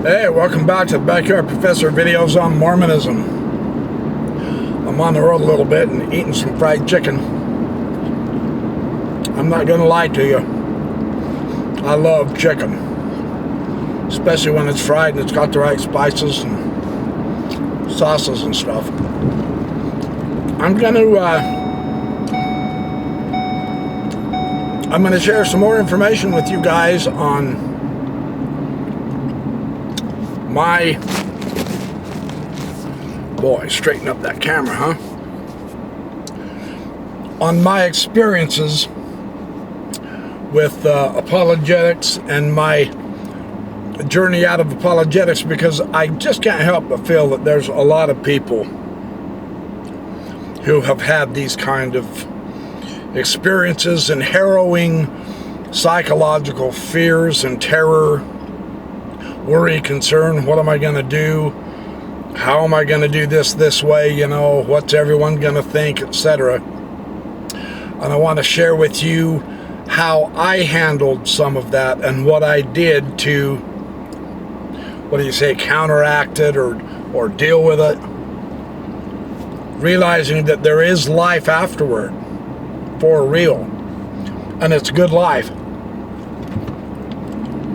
Hey, welcome back to the Backyard Professor videos on Mormonism. I'm on the road a little bit and eating some fried chicken. I'm not going to lie to you. I love chicken, especially when it's fried and it's got the right spices and sauces and stuff. I'm going to share some more information with you guys on straighten up that camera, huh? On my experiences with apologetics and my journey out of apologetics, because I just can't help but feel that there's a lot of people who have had these kind of experiences and harrowing psychological fears and terror, worry, concern. What am I going to do? How am I going to do this way? You know, what's everyone going to think, etc. And I want to share with you how I handled some of that and what I did to, counteract it or deal with it, realizing that there is life afterward, for real, and it's good life.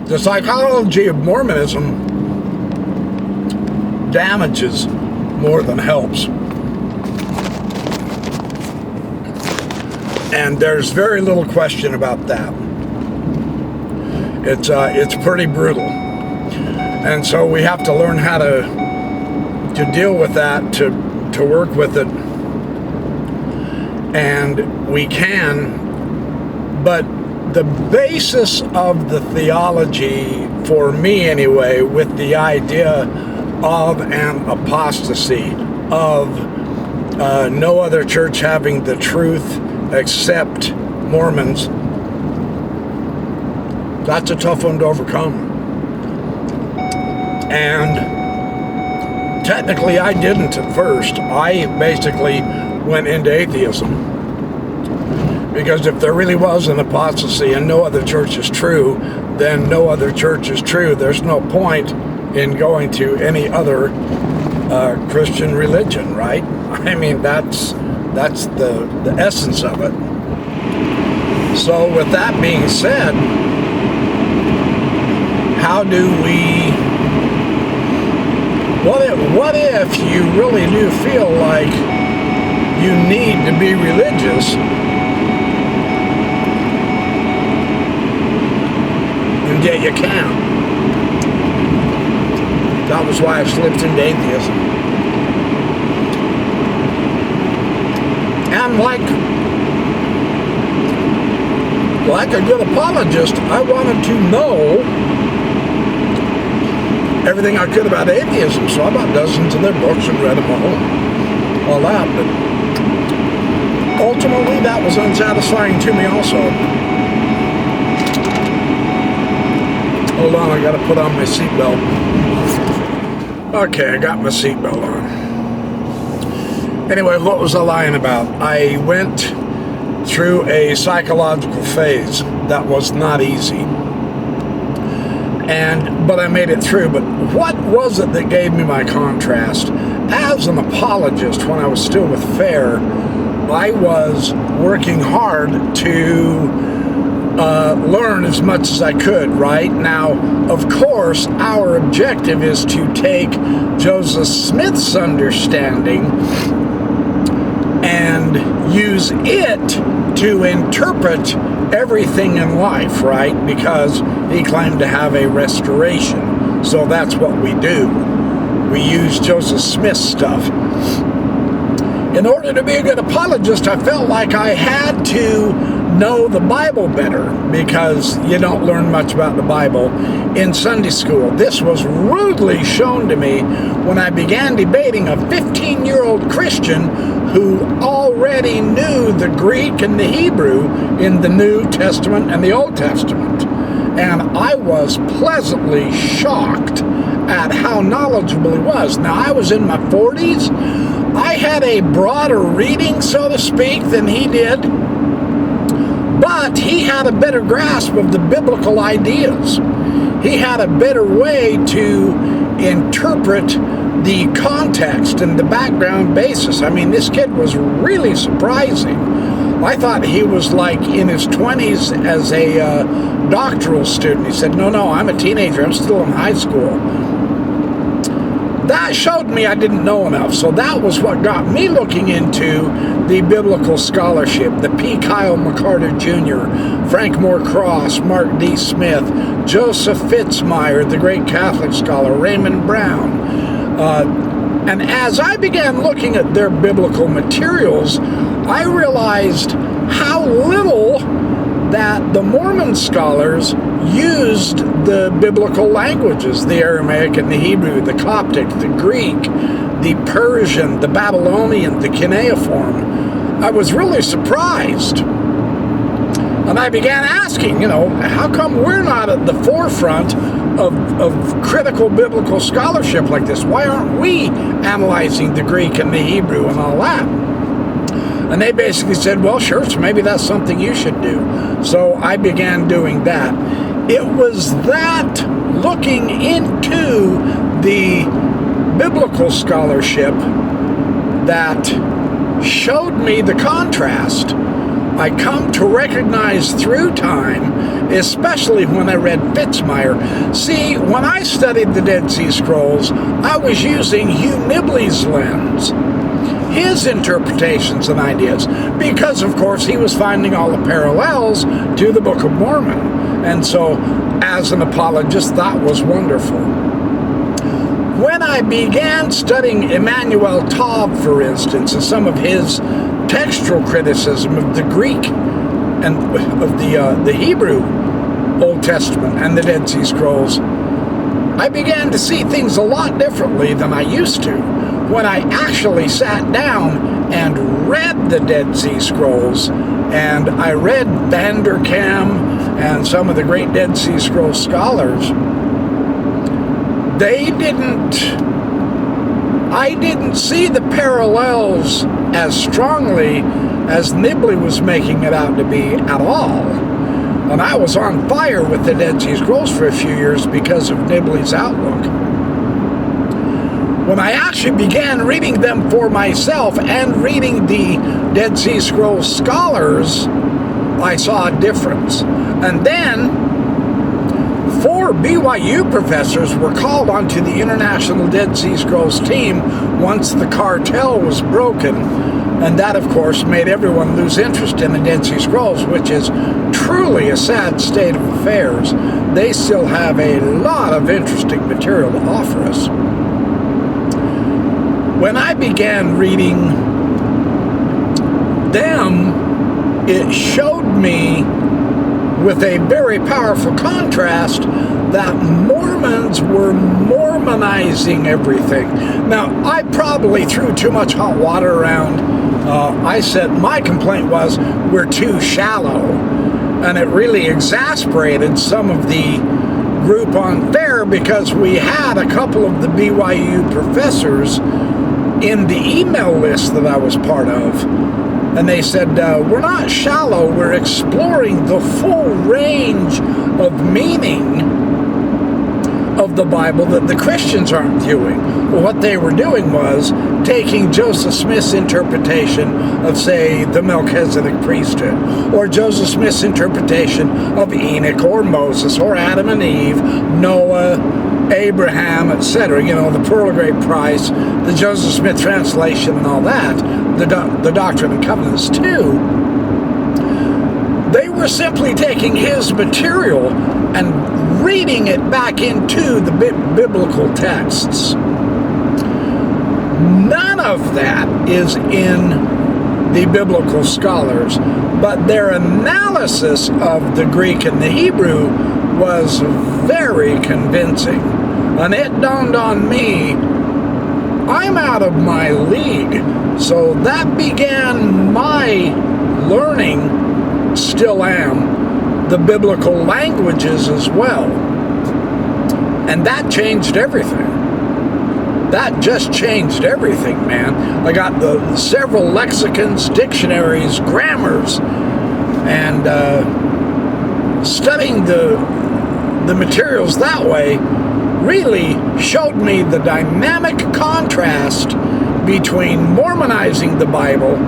The psychology of Mormonism damages more than helps. And there's very little question about that. It's pretty brutal. And so we have to learn how to deal with that, to work with it. And we can, but the basis of the theology, for me anyway, with the idea of an apostasy, of no other church having the truth except Mormons, that's a tough one to overcome. And technically I didn't at first. I basically went into atheism. Because if there really was an apostasy and no other church is true, then no other church is true. There's no point in going to any other Christian religion, right? I mean, that's the essence of it. So with that being said, how do we... What if you really do feel like you need to be religious, and yet you can't? That was why I slipped into atheism. And like a good apologist, I wanted to know everything I could about atheism, so I bought dozens of their books and read them all that. But ultimately, that was unsatisfying to me also. Hold on, I gotta put on my seatbelt. Okay, I got my seatbelt on. Anyway, what was I lying about? I went through a psychological phase that was not easy. But I made it through. But what was it that gave me my contrast? As an apologist, when I was still with FAIR, I was working hard to learn as much as I could, right? Now, of course, our objective is to take Joseph Smith's understanding and use it to interpret everything in life, right? Because he claimed to have a restoration. So that's what we do. We use Joseph Smith's stuff. In order to be a good apologist, I felt like I had to know the Bible better, because you don't learn much about the Bible in Sunday school. This was rudely shown to me when I began debating a 15-year-old Christian who already knew the Greek and the Hebrew in the New Testament and the Old Testament. And I was pleasantly shocked at how knowledgeable he was. Now, I was in my 40s. I had a broader reading, so to speak, than he did. But he had a better grasp of the biblical ideas. he had a better way to interpret the context and the background basis. I mean, this kid was really surprising. I thought he was like in his 20s as a doctoral student. He said, no, I'm a teenager. I'm still in high school. That showed me I didn't know enough. So that was what got me looking into the biblical scholarship. The P. Kyle McCarter Jr., Frank Moore Cross, Mark D. Smith, Joseph Fitzmyer, the great Catholic scholar, Raymond Brown. And as I began looking at their biblical materials, I realized how little that the Mormon scholars used the biblical languages, the Aramaic and the Hebrew, the Coptic, the Greek, the Persian, the Babylonian, the cuneiform. I was really surprised. And I began asking, how come we're not at the forefront of critical biblical scholarship like this? Why aren't we analyzing the Greek and the Hebrew and all that? And they basically said, well, sure, so maybe that's something you should do. So I began doing that. It was that looking into the biblical scholarship that showed me the contrast. I come to recognize through time, especially when I read Fitzmyer. See, when I studied the Dead Sea Scrolls, I was using Hugh Nibley's lens, his interpretations and ideas, because of course he was finding all the parallels to the Book of Mormon. And so as an apologist, that was wonderful. When I began studying Emmanuel Taub, for instance, and some of his textual criticism of the Greek and of the Hebrew Old Testament and the Dead Sea Scrolls, I began to see things a lot differently than I used to when I actually sat down and read the Dead Sea Scrolls. And I read Vanderkam and some of the great Dead Sea Scrolls scholars. I didn't see the parallels as strongly as Nibley was making it out to be at all. And I was on fire with the Dead Sea Scrolls for a few years because of Nibley's outlook. When I actually began reading them for myself and reading the Dead Sea Scrolls scholars, I saw a difference. And then 4 BYU professors were called onto the International Dead Sea Scrolls team once the cartel was broken. And that, of course, made everyone lose interest in the Dead Sea Scrolls, which is truly a sad state of affairs. They still have a lot of interesting material to offer us. When I began reading them, it showed me with a very powerful contrast that Mormons were Mormonizing everything. Now, I probably threw too much hot water around. I said my complaint was we're too shallow, and it really exasperated some of the group on FAIR because we had a couple of the BYU professors in the email list that I was part of. And they said, we're not shallow, we're exploring the full range of meaning of the Bible that the Christians aren't viewing. Well, what they were doing was taking Joseph Smith's interpretation of, say, the Melchizedek priesthood, or Joseph Smith's interpretation of Enoch, or Moses, or Adam and Eve, Noah, Abraham, etc., the Pearl of Great Price, the Joseph Smith translation and all that, the Doctrine and Covenants too. They were simply taking his material and reading it back into the biblical texts. None of that is in the biblical scholars, but their analysis of the Greek and the Hebrew was very convincing. And it dawned on me, I'm out of my league. So that began my learning, still am, the biblical languages as well. And that changed everything. That just changed everything, man. I got the several lexicons, dictionaries, grammars, and studying the the materials that way really showed me the dynamic contrast between Mormonizing the Bible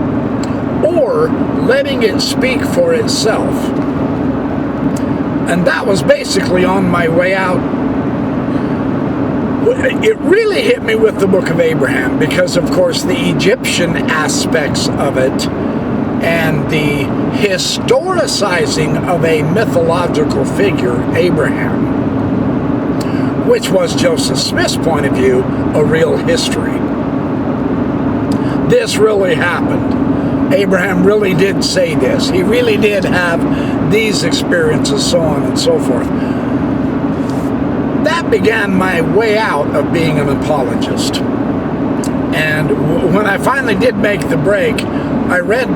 or letting it speak for itself. And that was basically on my way out. It really hit me with the Book of Abraham because, of course, the Egyptian aspects of it and the historicizing of a mythological figure, Abraham, which was Joseph Smith's point of view, a real history. This really happened. Abraham really did say this. He really did have these experiences, so on and so forth. That began my way out of being an apologist. And when I finally did make the break, I read,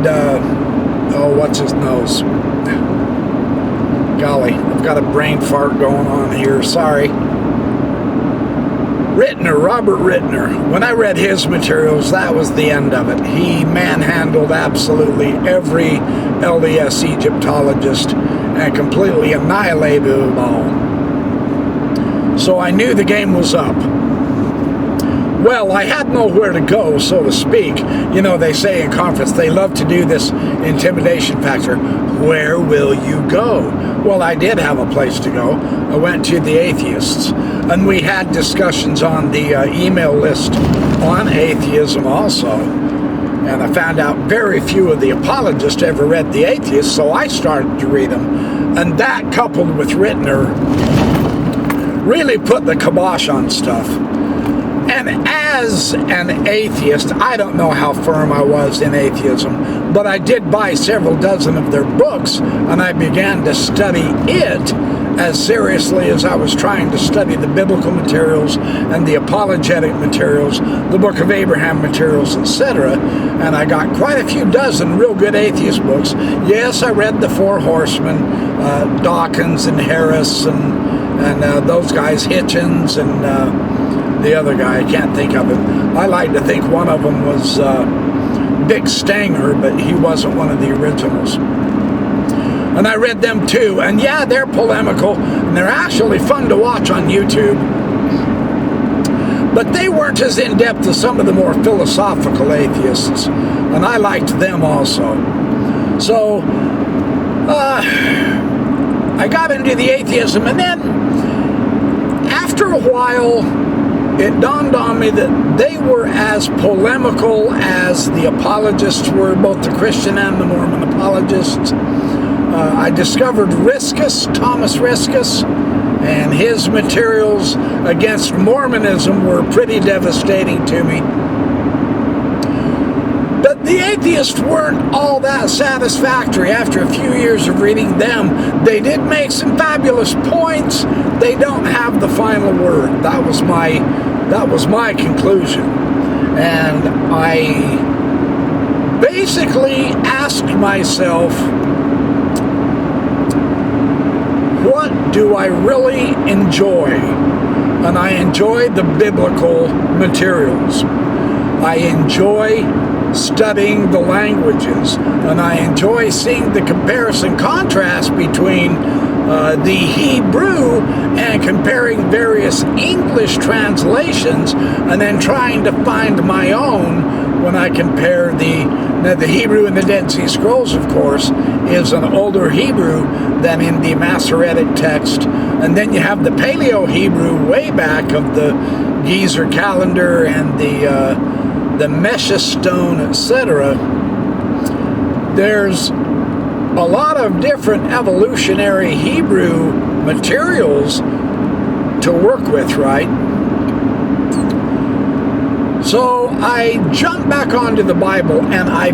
what's his nose? Golly, I've got a brain fart going on here, sorry. Robert Rittner. When I read his materials, that was the end of it. He manhandled absolutely every LDS Egyptologist and completely annihilated them all. So I knew the game was up. Well, I had nowhere to go, so to speak. You know, they say in conference, they love to do this intimidation factor. Where will you go? Well, I did have a place to go. I went to the atheists, and we had discussions on the email list on atheism also. And I found out very few of the apologists ever read the atheists, so I started to read them. And that, coupled with Rittner, really put the kibosh on stuff. And as an atheist, I don't know how firm I was in atheism, but I did buy several dozen of their books, and I began to study it as seriously as I was trying to study the biblical materials and the apologetic materials, the Book of Abraham materials, etc. And I got quite a few dozen real good atheist books. Yes, I read the Four Horsemen, Dawkins and Harris and those guys, Hitchens and the other guy, I can't think of him. I like to think one of them was Dick Stanger, but he wasn't one of the originals. And I read them too, and yeah, they're polemical, and they're actually fun to watch on YouTube. But they weren't as in-depth as some of the more philosophical atheists, and I liked them also. So, I got into the atheism, and then, after a while, it dawned on me that they were as polemical as the apologists were, both the Christian and the Mormon apologists. I discovered Thomas Riskus, and his materials against Mormonism were pretty devastating to me. But the atheists weren't all that satisfactory. After a few years of reading them, they did make some fabulous points. They don't have the final word. That was my conclusion. And I basically asked myself, what do I really enjoy? And I enjoy the biblical materials. I enjoy studying the languages, and I enjoy seeing the comparison contrast between the Hebrew and comparing various English translations, and then trying to find my own when I compare the Hebrew in the Dead Sea Scrolls, of course, is an older Hebrew than in the Masoretic text. And then you have the Paleo-Hebrew way back of the Gezer calendar and the Mesha stone, etc. There's a lot of different evolutionary Hebrew materials to work with, right? So I jumped back onto the Bible, and I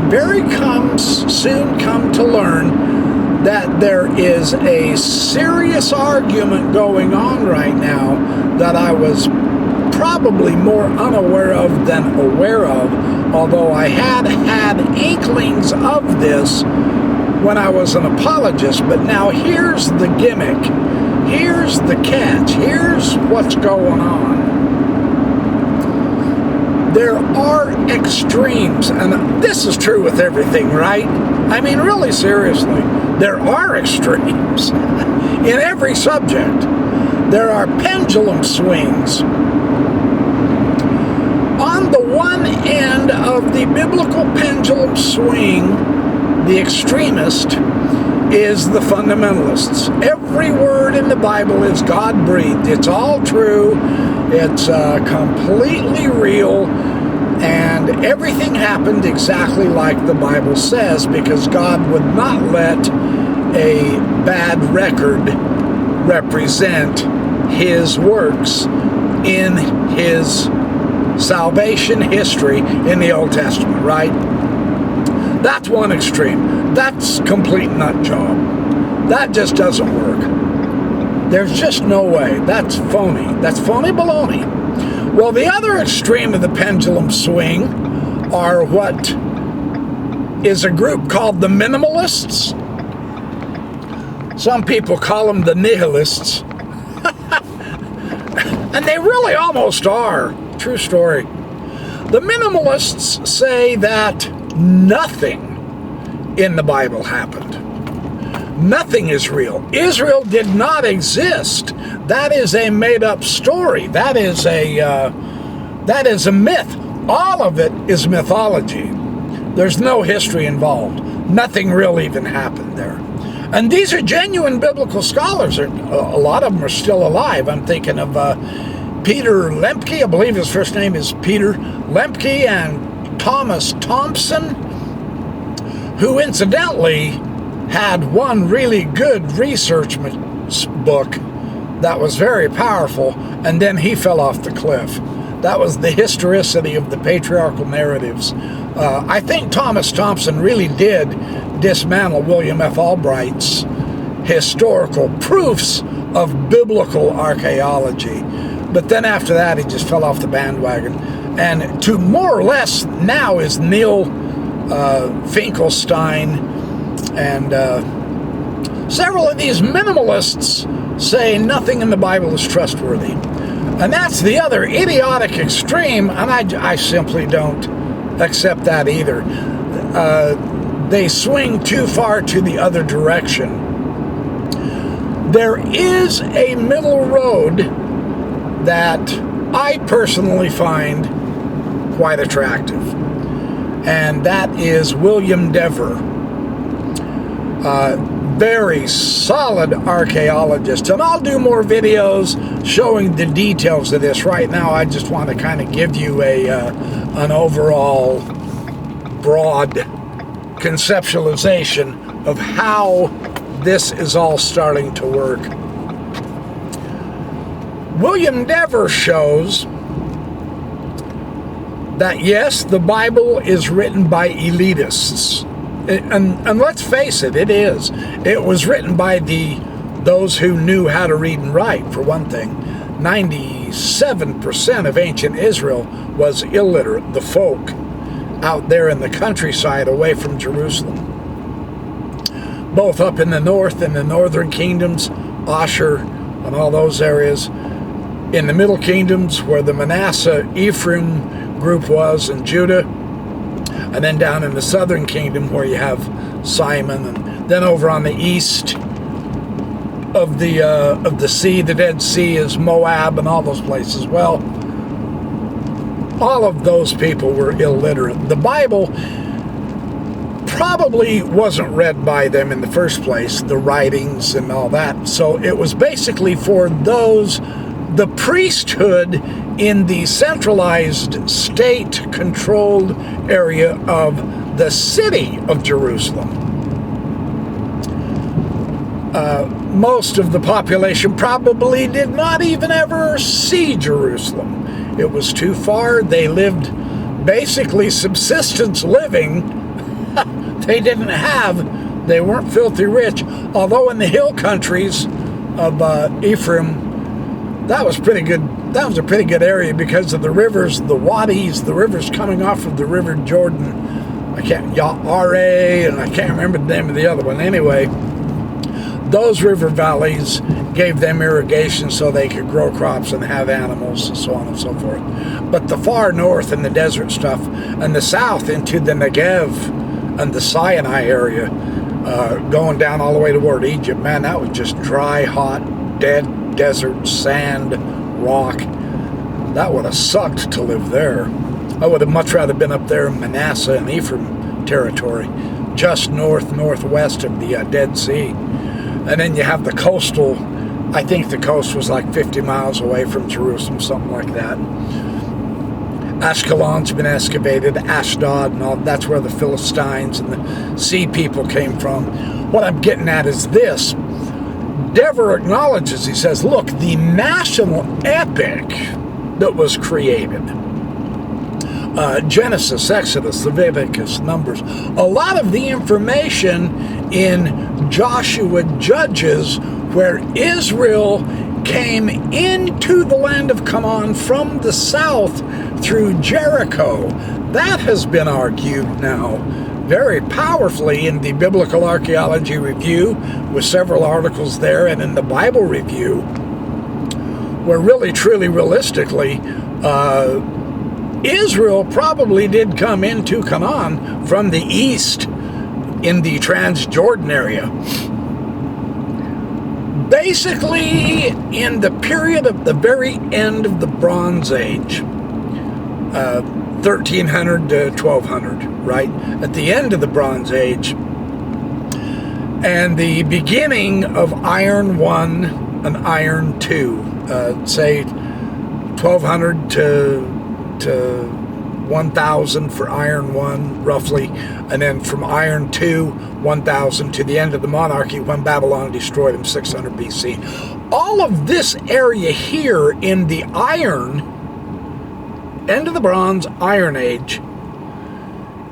soon come to learn that there is a serious argument going on right now that I was probably more unaware of than aware of, although I had inklings of this when I was an apologist. But now here's the gimmick, here's the catch, here's what's going on. There are extremes, and this is true with everything, right? I mean, really seriously, there are extremes in every subject. There are pendulum swings. On the one end of the biblical pendulum swing, the extremist is the fundamentalists. Every word in the Bible is God-breathed. It's all true. It's completely real. And everything happened exactly like the Bible says, because God would not let a bad record represent his works in his salvation history in the Old Testament, right? That's one extreme. That's complete nut job. That just doesn't work. There's just no way. That's phony. That's phony baloney. Well, the other extreme of the pendulum swing are what is a group called the Minimalists. Some people call them the Nihilists. And they really almost are. True story. The Minimalists say that nothing in the Bible happened. Nothing is real. Israel did not exist. That is a made-up story. That is a myth. All of it is mythology. There's no history involved. Nothing real even happened there. And these are genuine biblical scholars. A lot of them are still alive. I'm thinking of Peter Lemke. I believe his first name is Peter Lemke, and Thomas Thompson, who incidentally had one really good research book that was very powerful, and then he fell off the cliff. That was The Historicity of the Patriarchal Narratives. I think Thomas Thompson really did dismantle William F. Albright's historical proofs of biblical archaeology. But then after that, he just fell off the bandwagon. And to more or less now is Neil Finkelstein, and several of these minimalists say nothing in the Bible is trustworthy. And that's the other idiotic extreme, and I simply don't accept that either. They swing too far to the other direction. There is a middle road that I personally find quite attractive, and that is William Dever. Very solid archaeologist, and I'll do more videos showing the details of this. Right now I just want to kind of give you an overall broad conceptualization of how this is all starting to work. William Dever shows that yes, the Bible is written by elitists. And let's face it, it is. It was written by those who knew how to read and write, for one thing. 97% of ancient Israel was illiterate, the folk out there in the countryside away from Jerusalem. Both up in the north, in the northern kingdoms, Asher and all those areas. In the middle kingdoms, where the Manasseh, Ephraim group was, and Judah. And then down in the southern kingdom where you have Simon, and then over on the east of the sea, the Dead Sea, is Moab and all those places. Well, all of those people were illiterate. The Bible probably wasn't read by them in the first place, the writings and all that. So it was basically for the priesthood in the centralized state-controlled area of the city of Jerusalem. Most of the population probably did not even ever see Jerusalem. It was too far. They lived basically subsistence living. They weren't filthy rich. Although in the hill countries of Ephraim, that was pretty good. That was a pretty good area because of the rivers, the wadis, the rivers coming off of the River Jordan. I can't remember the name of the other one. Anyway, those river valleys gave them irrigation so they could grow crops and have animals and so on and so forth. But the far north and the desert stuff, and the south into the Negev and the Sinai area, going down all the way toward Egypt, man, that was just dry, hot, dead desert, sand, rock. That would have sucked to live there. I would have much rather been up there in Manasseh and Ephraim territory, just northwest of the Dead Sea. And then you have the coastal, I think the coast was like 50 miles away from Jerusalem, something like that. Ashkelon's been excavated, Ashdod, and all. That's where the Philistines and the sea people came from. What I'm getting at is this. Dever acknowledges, he says, look, the national epic that was created, Genesis, Exodus, Leviticus, Numbers, a lot of the information in Joshua Judges, where Israel came into the land of Canaan from the south through Jericho, that has been argued now very powerfully in the Biblical Archaeology Review, with several articles there, and in the Bible Review, where really, truly, realistically, Israel probably did come into Canaan from the east in the Transjordan area. Basically, in the period of the very end of the Bronze Age, 1300 to 1200, right? At the end of the Bronze Age, and the beginning of Iron 1 and Iron 2, say 1200 to 1000 for Iron 1, roughly, and then from Iron 2, 1000 to the end of the monarchy when Babylon destroyed them, 600 BC. All of this area here in the Iron, end of the Bronze, Iron Age,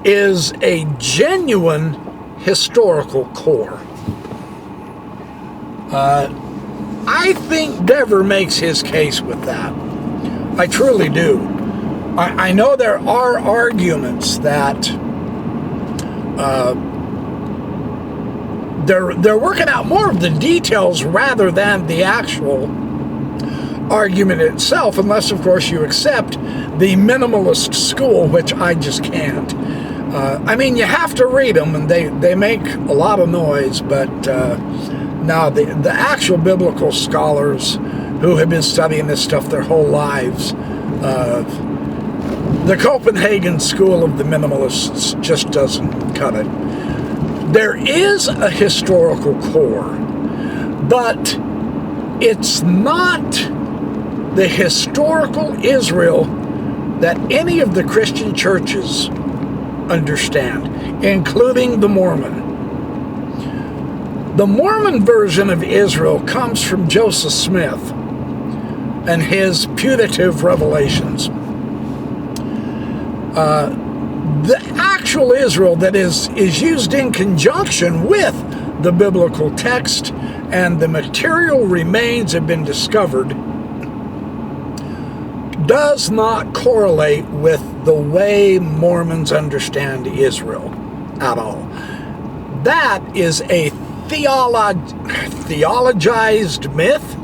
is a genuine historical core. I think Dever makes his case with that. I truly do. I know there are arguments that they're working out more of the details rather than the actual argument itself, unless, of course, you accept the minimalist school, which I just can't. I mean, you have to read them, and they make a lot of noise, but now the actual biblical scholars who have been studying this stuff their whole lives, the Copenhagen school of the minimalists just doesn't cut it. There is a historical core, but it's not the historical Israel that any of the Christian churches understand, including the Mormon. The Mormon version of Israel comes from Joseph Smith and his putative revelations. The actual Israel that is used in conjunction with the biblical text and the material remains have been discovered does not correlate with the way Mormons understand Israel at all. That is a theologized myth,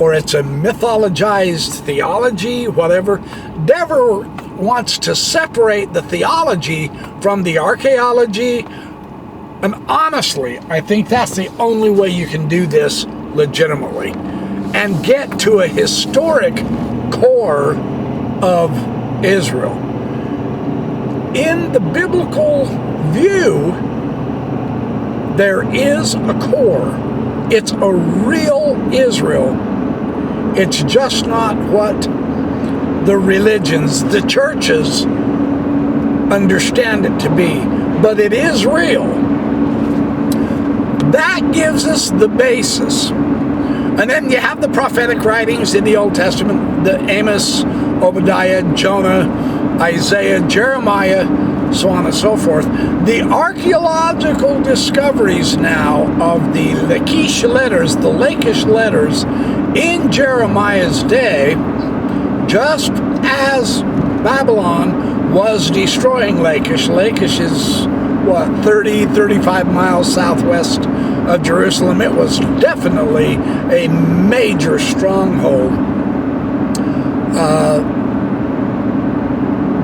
or it's a mythologized theology, whatever. Dever wants to separate the theology from the archaeology, and honestly, I think that's the only way you can do this legitimately and get to a historic core of Israel. In the biblical view, there is a core. It's a real Israel. It's just not what the religions, the churches, understand it to be. But it is real. That gives us the basis. And then you have the prophetic writings in the Old Testament, the Amos, Obadiah, Jonah, Isaiah, Jeremiah, so on and so forth. The archaeological discoveries now of the Lachish letters in Jeremiah's day, just as Babylon was destroying Lachish. Lachish is, 35 miles southwest of Jerusalem. It was definitely a major stronghold.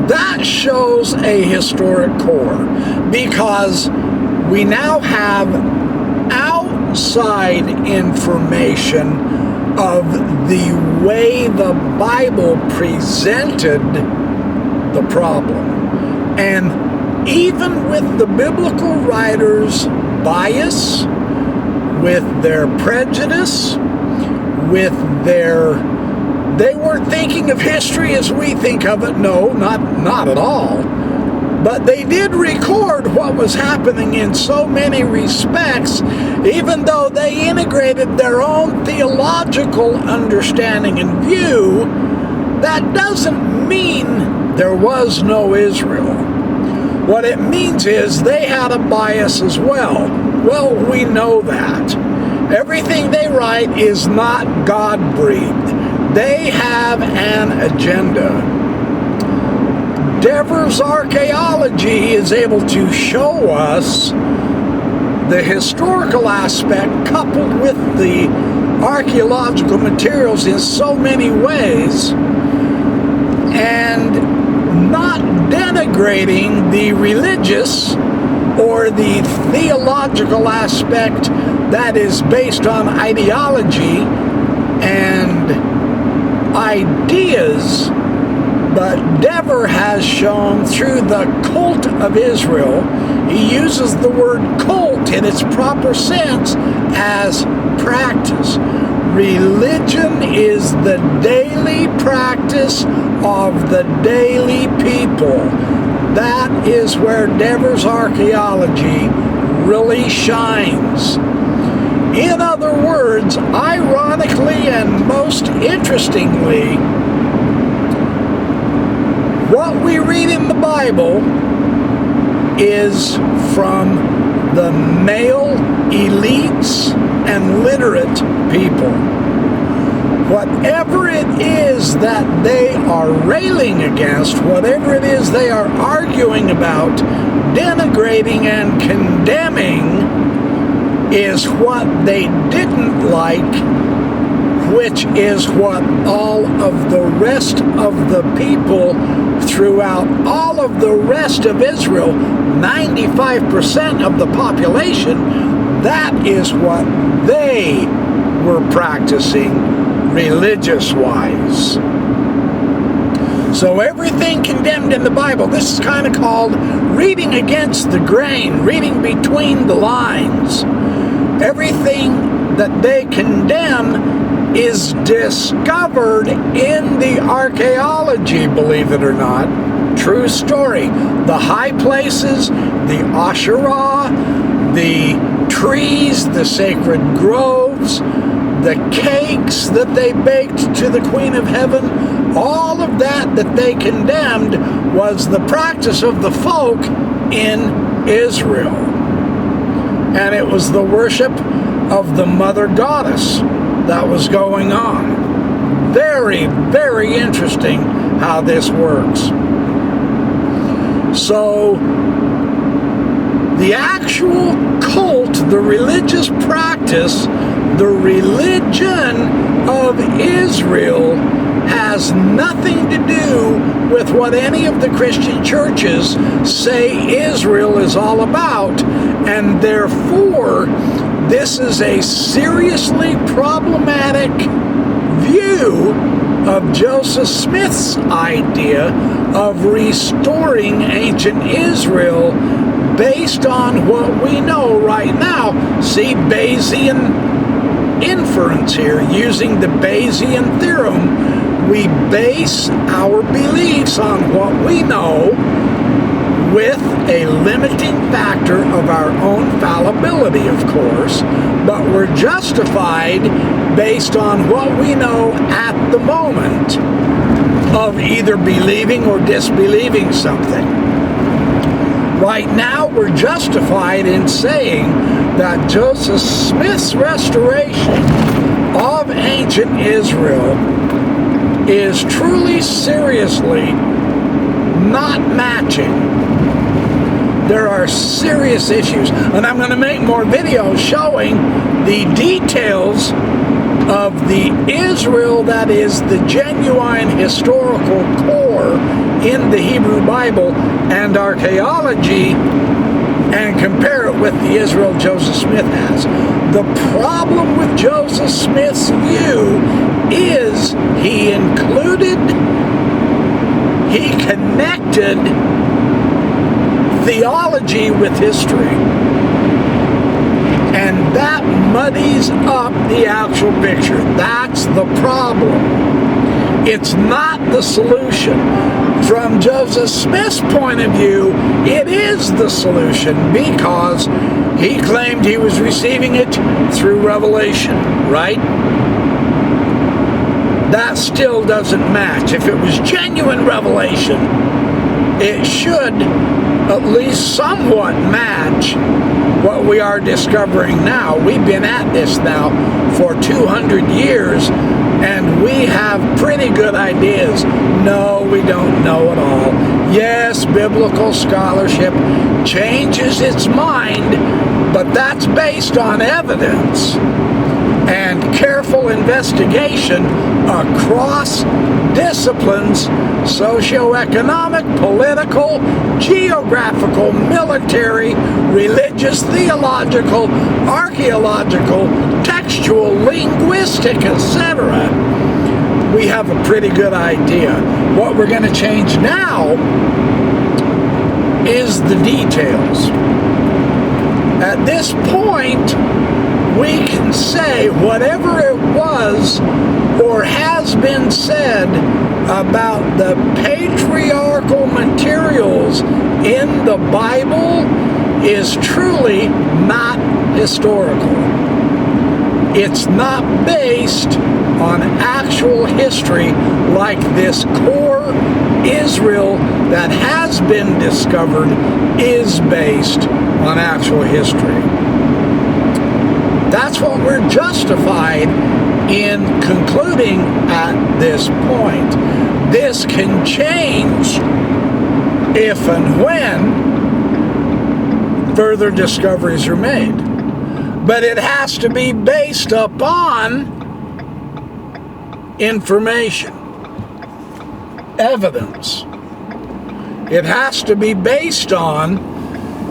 That shows a historic core, because we now have outside information of the way the Bible presented the problem. And even with the biblical writers' bias, with their prejudice, with their... They weren't thinking of history as we think of it. No, not at all. But they did record what was happening in so many respects, even though they integrated their own theological understanding and view. That doesn't mean there was no Israel. What it means is they had a bias as well. Well, we know that. Everything they write is not God-breathed. They have an agenda. Devers Archaeology is able to show us the historical aspect coupled with the archaeological materials in so many ways, and not denigrating the religious or the theological aspect that is based on ideology and ideas. But Dever has shown through the cult of Israel, he uses the word cult in its proper sense as practice. Religion is the daily practice of the daily people. That is where Devers Archaeology really shines. In other words, ironically and most interestingly, what we read in the Bible is from the male elites and literate people. Whatever it is that they are railing against, whatever it is they are arguing about, denigrating and condemning, is what they didn't like, which is what all of the rest of the people throughout all of the rest of Israel, 95% of the population, that is what they were practicing religious-wise. So everything condemned in the Bible, this is kind of called reading against the grain, reading between the lines. Everything that they condemn is discovered in the archaeology, believe it or not. True story. The high places, the Asherah, the trees, the sacred groves, the cakes that they baked to the Queen of Heaven, all of that they condemned was the practice of the folk in Israel. And it was the worship of the mother goddess that was going on. Very, very interesting how this works. So, the actual cult, the religious practice, the religion of Israel has nothing to do with what any of the Christian churches say Israel is all about, and therefore this is a seriously problematic view of Joseph Smith's idea of restoring ancient Israel based on what we know right now. See, Bayesian inference here, using the Bayesian theorem, we base our beliefs on what we know with a limiting factor of our own fallibility, of course, but we're justified based on what we know at the moment of either believing or disbelieving something. Right now, we're justified in saying that Joseph Smith's restoration of ancient Israel is truly, seriously not matching. There are serious issues, and I'm going to make more videos showing the details of the Israel that is the genuine historical core in the Hebrew Bible and archaeology and compare it with the Israel Joseph Smith has. The problem with Joseph Smith's view is he connected theology with history. And that muddies up the actual picture. That's the problem. It's not the solution. From Joseph Smith's point of view, it is the solution because he claimed he was receiving it through revelation, right? That still doesn't match. If it was genuine revelation, it should at least somewhat match what we are discovering now. We've been at this now for 200 years, and we have pretty good ideas. No, we don't know it all. Yes, biblical scholarship changes its mind, but that's based on evidence and careful investigation across disciplines: socioeconomic, political, geographical, military, religious, theological, archaeological, textual, linguistic, etc. We have a pretty good idea. What we're going to change now is the details. At this point, we can say whatever it was or has been said about the patriarchal materials in the Bible is truly not historical. It's not based on actual history like this core Israel that has been discovered is based on actual history. That's what we're justified in concluding at this point. This can change if and when further discoveries are made. But it has to be based upon information, evidence. It has to be based on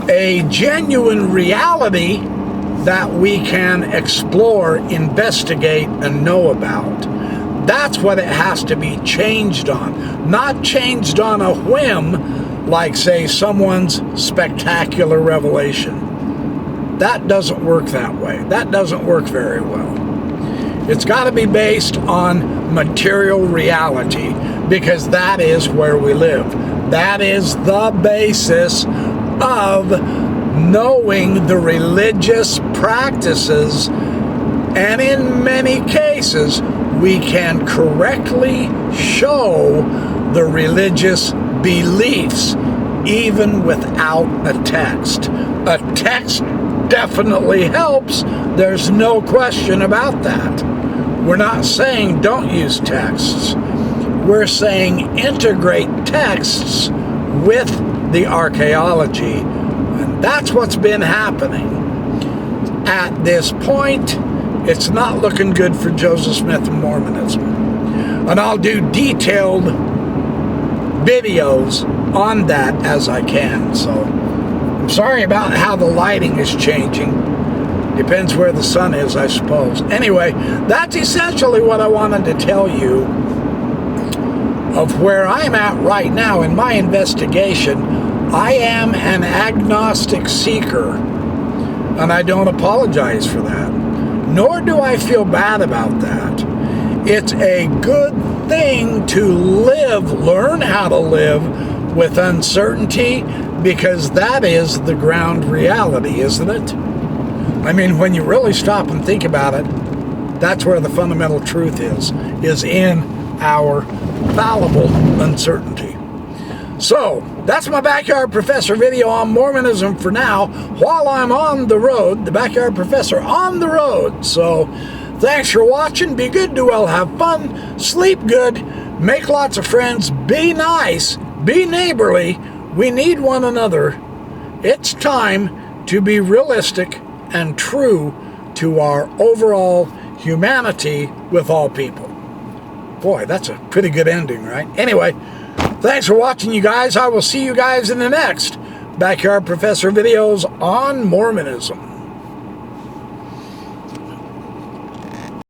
a genuine reality that we can explore, investigate, and know about. That's what it has to be changed on. Not changed on a whim, like, say, someone's spectacular revelation. That doesn't work that way. That doesn't work very well. It's got to be based on material reality, because that is where we live. That is the basis of knowing the religious practices, and in many cases we can correctly show the religious beliefs even without a text. A text definitely helps. There's no question about that. We're not saying don't use texts. We're saying integrate texts with the archaeology. And that's what's been happening. At this point, it's not looking good for Joseph Smith and Mormonism. And I'll do detailed videos on that as I can. So I'm sorry about how the lighting is changing. Depends where the sun is, I suppose. Anyway, that's essentially what I wanted to tell you of where I'm at right now in my investigation. I am an agnostic seeker, and I don't apologize for that. Nor do I feel bad about that. It's a good thing to learn how to live with uncertainty, because that is the ground reality, isn't it? I mean, when you really stop and think about it, that's where the fundamental truth is in our fallible uncertainty. So, that's my Backyard Professor video on Mormonism for now, while I'm on the road, the Backyard Professor on the road. So, thanks for watching. Be good, do well, have fun, sleep good, make lots of friends, be nice, be neighborly. We need one another. It's time to be realistic and true to our overall humanity with all people. Boy, that's a pretty good ending, right? Anyway, thanks for watching, you guys. I will see you guys in the next Backyard Professor videos on Mormonism.